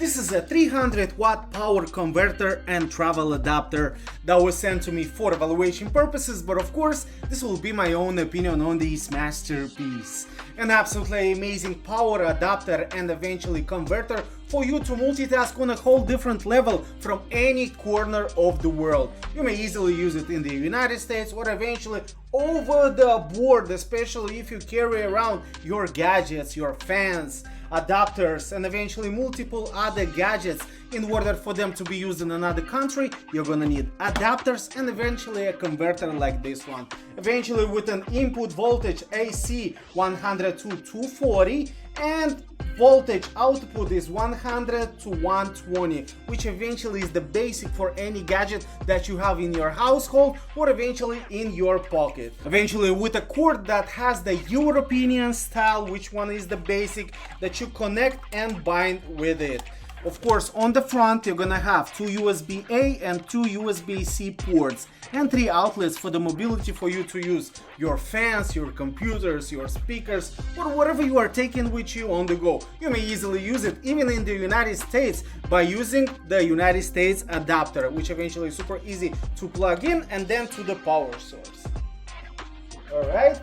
This is a 300 watt power converter and travel adapter that was sent to me for evaluation purposes, but of course this will be my own opinion on this masterpiece. An absolutely amazing power adapter and eventually converter for you to multitask on a whole different level from any corner of the world. You may easily use it in the United States or eventually over the board, especially if you carry around your gadgets, your fans, adapters, and eventually multiple other gadgets. In order for them to be used in another country, you're gonna need adapters and eventually a converter like this one. Eventually with an input voltage AC 100 to 240 and voltage output is 100 to 120, which eventually is the basic for any gadget that you have in your household or eventually in your pocket. Eventually with a cord that has the European style, which one is the basic that you connect and bind with it. Of course, on the front you're gonna have two USB-A and two USB-C ports and 3 outlets for the mobility for you to use your fans, your computers, your speakers, or whatever you are taking with you on the go. You may easily use it even in the United States by using the United States adapter, which eventually is super easy to plug in and then to the power source. Alright.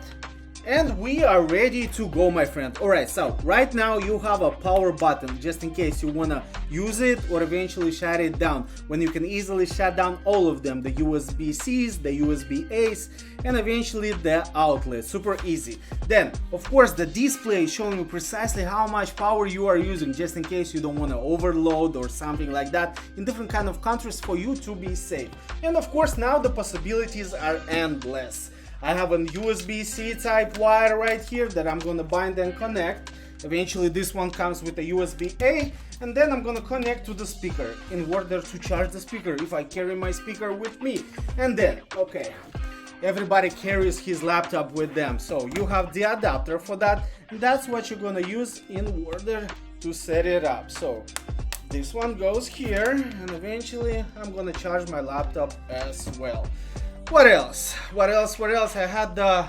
And we are ready to go, my friend. Alright, so right now you have a power button just in case you wanna use it or eventually shut it down, when you can easily shut down all of them, the USB-Cs, the USB-As, and eventually the outlet. Super easy. Then, of course, the display is showing you precisely how much power you are using, just in case you don't wanna overload or something like that in different kind of countries, for you to be safe. And of course, now the possibilities are endless. I have a USB-C type wire right here that I'm gonna bind and connect. Eventually this one comes with a USB-A, and then I'm gonna connect to the speaker in order to charge the speaker if I carry my speaker with me. And then, okay, everybody carries his laptop with them, so you have the adapter for that, and that's what you're gonna use in order to set it up. So this one goes here, and eventually I'm gonna charge my laptop as well. What else? I had the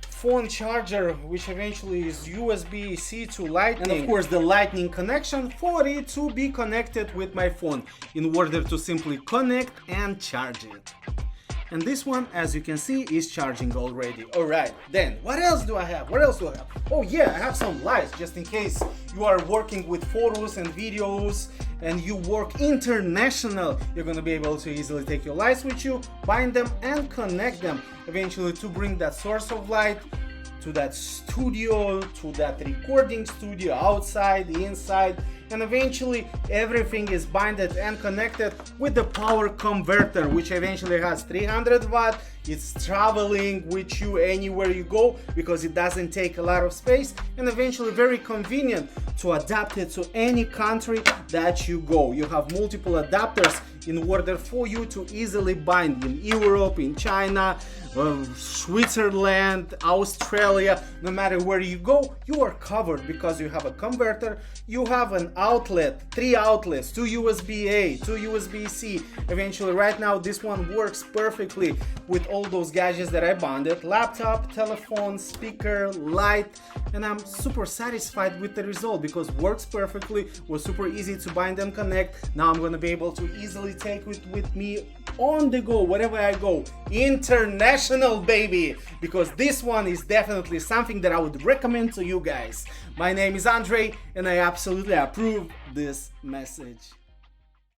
phone charger, which eventually is USB-C to Lightning, and of course the Lightning connection for it to be connected with my phone in order to simply connect and charge it. And this one, as you can see, is charging already. Alright, then what else do I have? Oh yeah, I have some lights just in case you are working with photos and videos and you work international. You're gonna be able to easily take your lights with you, bind them and connect them eventually to bring that source of light to that studio, to that recording studio, outside, inside, and eventually everything is binded and connected with the power converter, which eventually has 300 watt. It's traveling with you anywhere you go because it doesn't take a lot of space, and eventually very convenient to adapt it to any country that you go. You have multiple adapters in order for you to easily bind in Europe, in China, Switzerland, Australia. No matter where you go, you are covered because you have a converter, you have an outlet, 3 outlets, 2 USB-A, 2 USB-C. Eventually right now this one works perfectly with all those gadgets that I bonded: laptop, telephone, speaker, light, and I'm super satisfied with the result because it works perfectly, was super easy to bind and connect. Now I'm gonna be able to easily take it with me on the go, wherever I go. International, baby, because this one is definitely something that I would recommend to you guys. My name is Andre and I absolutely approve this message.